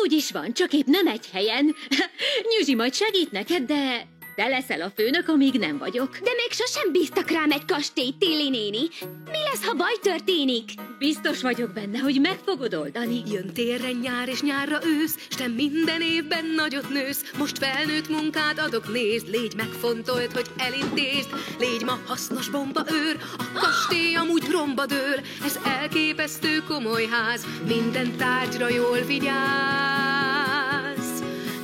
úgy is van, csak épp nem egy helyen. Nyüzsi majd segít neked, de te leszel a főnök, amíg nem vagyok. De még sosem bíztak rám egy kastélyt, Tilly néni. Mi lesz, ha baj történik? Biztos vagyok benne, hogy meg fogod oldani. Jön térre nyár és nyárra ősz, s te minden évben nagyot nősz. Most felnőtt munkát adok, nézd, légy megfontolt, hogy elintézd. Légy ma hasznos bombaőr, a kastély amúgy romba dől. Ez elképesztő komoly ház, minden tárgyra jól vigyázz.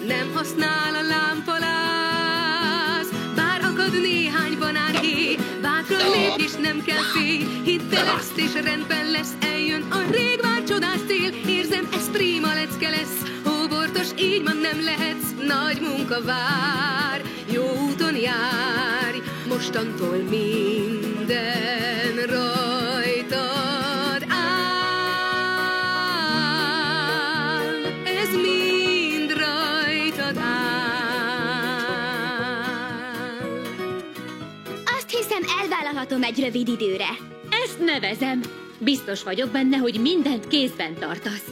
Nem használ a lámpaláz, bár akad néhány banánhéj. Bátran lépj és nem kell félj, hidd el ezt és rendben lesz. Eljön a rég várt csodás tél, érzem, ez prima lecke lesz. Hóbortos, így ma nem lehetsz, nagy munka vár. Jó úton járj, mostantól minden rajtad áll. Ez mind rajtad áll. Azt hiszem, elvállalhatom egy rövid időre. Ezt nevezem. Biztos vagyok benne, hogy mindent kézben tartasz.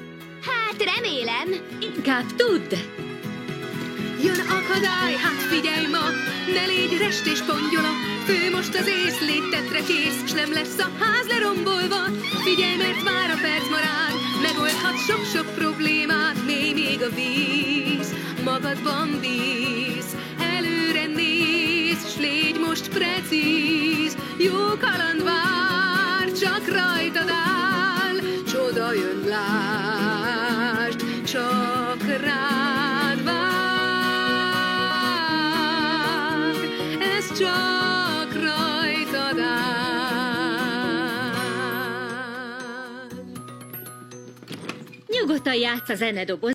Hát, remélem. Inkább tudd! Jön akadály, hát figyelj ma, ne légy rest és pongyola. Fő most az ész, légy tetre kész, s nem lesz a ház lerombolva. Figyelj, mert vár a perc marád, megoldhat sok-sok problémát. Mély még a víz, magadban bíz, előre néz, s légy most precíz. Jó kaland vár, csak rajtad áll, csoda jön, lásd, csak rád vár, ez csak rajtad áll. Nyugodtan játsz a zenedoboz.